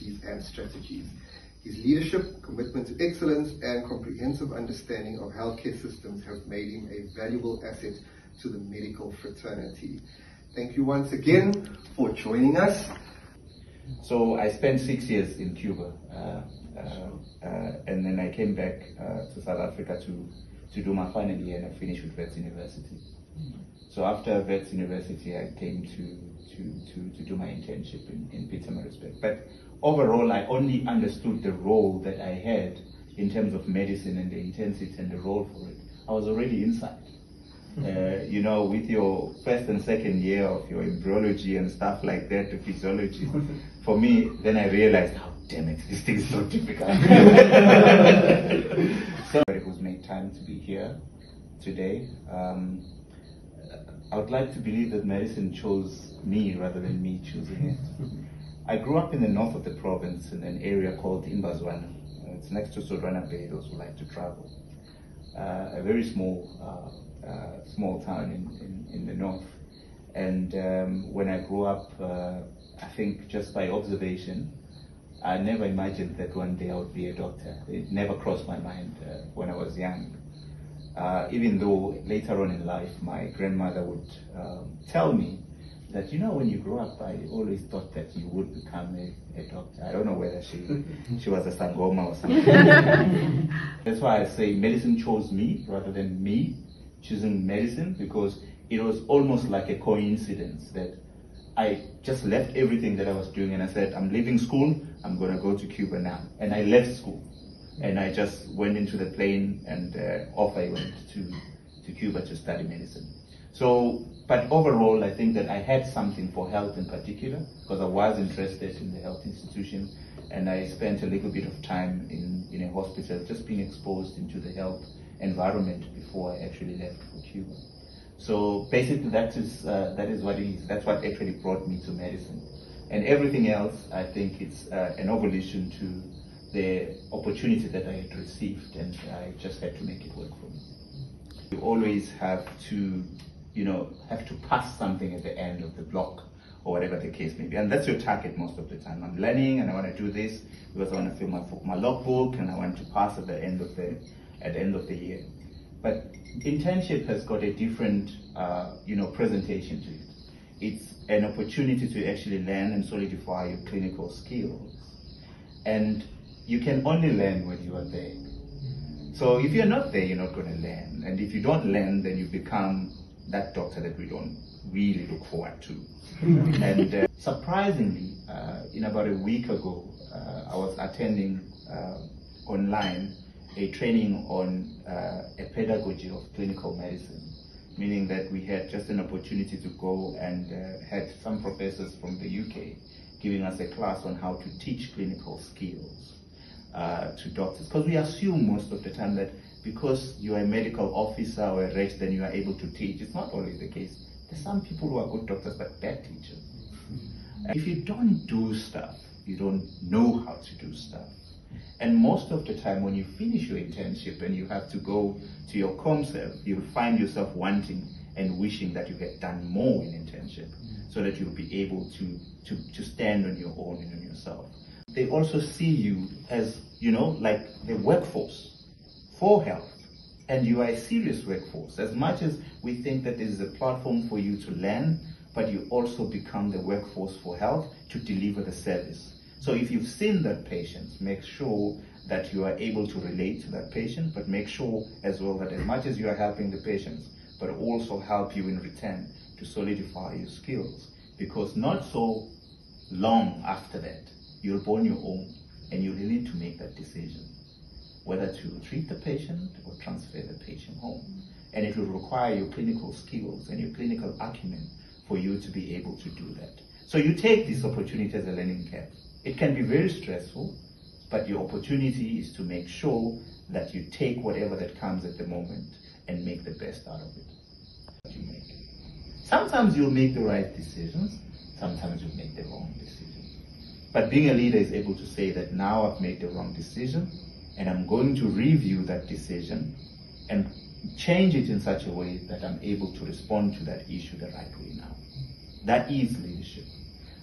policies and strategies. His leadership, commitment to excellence, and comprehensive understanding of healthcare systems have made him a valuable asset to the medical fraternity. Thank you once again for joining us. So I spent 6 years in Cuba, and then I came back to South Africa to do my final year, and I finished with Wits University. So after Wits University, I came to do my internship in Pietermaritzburg. But overall, I only understood the role that I had in terms of medicine and the intensity and the role for it. I was already inside. You know, with your first and second year of your embryology and stuff like that, the physiology, for me, then I realized, oh, damn it, this thing is so difficult. So it was made time to be here today. I would like to believe that medicine chose me rather than me choosing it. I grew up in the north of the province in an area called Imbazwana. It's next to Sodwana Bay, those who like to travel. A very small town in the north. And when I grew up, I think just by observation, I never imagined that one day I would be a doctor. It never crossed my mind when I was young. Even though later on in life, my grandmother would tell me that, you know, when you grow up, I always thought that you would become a doctor. I don't know whether she was a Sangoma or something. That's why I say medicine chose me rather than me choosing medicine, because it was almost like a coincidence that I just left everything that I was doing and I said, I'm leaving school, I'm going to go to Cuba now. And I left school and I just went into the plane and off I went to Cuba to study medicine. So, but overall, I think that I had something for health in particular, because I was interested in the health institution, and I spent a little bit of time in a hospital, just being exposed into the health environment before I actually left for Cuba. So basically, that is what it is. That's what actually brought me to medicine, and everything else, I think it's an evolution to the opportunity that I had received, and I just had to make it work for me. You always have to, have to pass something at the end of the block, or whatever the case may be. And that's your target most of the time. I'm learning and I want to do this because I want to fill my logbook and I want to pass at the end of the year. But internship has got a different, presentation to it. It's an opportunity to actually learn and solidify your clinical skills. And you can only learn when you are there. So if you're not there, you're not going to learn. And if you don't learn, then you become that doctor that we don't really look forward to. And surprisingly, about a week ago, I was attending online a training on a pedagogy of clinical medicine, meaning that we had just an opportunity to go and had some professors from the UK giving us a class on how to teach clinical skills to doctors. Because we assume most of the time that because you are a medical officer or a reg, then you are able to teach. It's not always the case. There's some people who are good doctors but bad teachers. If you don't do stuff, you don't know how to do stuff. And most of the time when you finish your internship and you have to go to your ComServe, you'll find yourself wanting and wishing that you had done more in internship so that you'll be able to stand on your own and on yourself. They also see you as, like the workforce for health. And you are a serious workforce. As much as we think that this is a platform for you to learn, but you also become the workforce for health to deliver the service. So if you've seen that patient, make sure that you are able to relate to that patient, but make sure as well that as much as you are helping the patients, but also help you in return to solidify your skills. Because not so long after that, you'll be on your own and you'll need to make that decision, whether to treat the patient or transfer the patient home. And it will require your clinical skills and your clinical acumen for you to be able to do that. So you take this opportunity as a learning curve. It can be very stressful, but your opportunity is to make sure that you take whatever that comes at the moment and make the best out of it. Sometimes you'll make the right decisions, sometimes you'll make the wrong decisions. But being a leader is able to say that now I've made the wrong decision, and I'm going to review that decision and change it in such a way that I'm able to respond to that issue the right way now. That is leadership.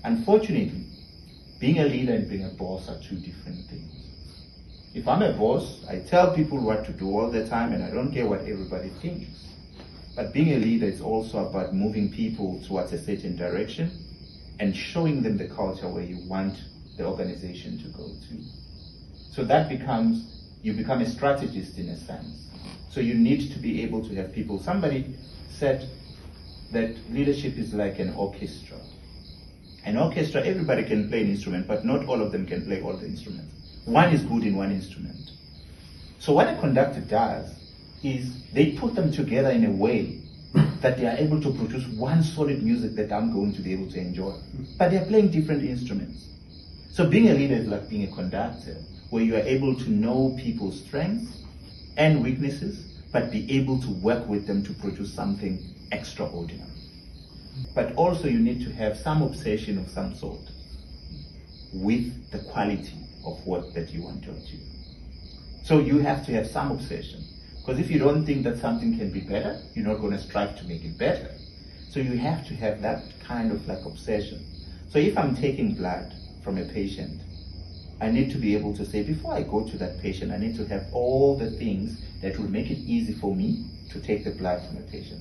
Unfortunately, being a leader and being a boss are two different things. If I'm a boss, I tell people what to do all the time and I don't care what everybody thinks. But being a leader is also about moving people towards a certain direction and showing them the culture where you want the organization to go to. So that you become a strategist in a sense. So you need to be able to have people. Somebody said that leadership is like an orchestra. An orchestra, everybody can play an instrument, but not all of them can play all the instruments. One is good in one instrument. So what a conductor does is they put them together in a way that they are able to produce one solid music that I'm going to be able to enjoy. But they're playing different instruments. So being a leader is like being a conductor, where you are able to know people's strengths and weaknesses, but be able to work with them to produce something extraordinary. But also you need to have some obsession of some sort with the quality of work that you want to achieve. So you have to have some obsession. Because if you don't think that something can be better, you're not going to strive to make it better. So you have to have that kind of like obsession. So if I'm taking blood from a patient, I need to be able to say, before I go to that patient, I need to have all the things that will make it easy for me to take the blood from a patient.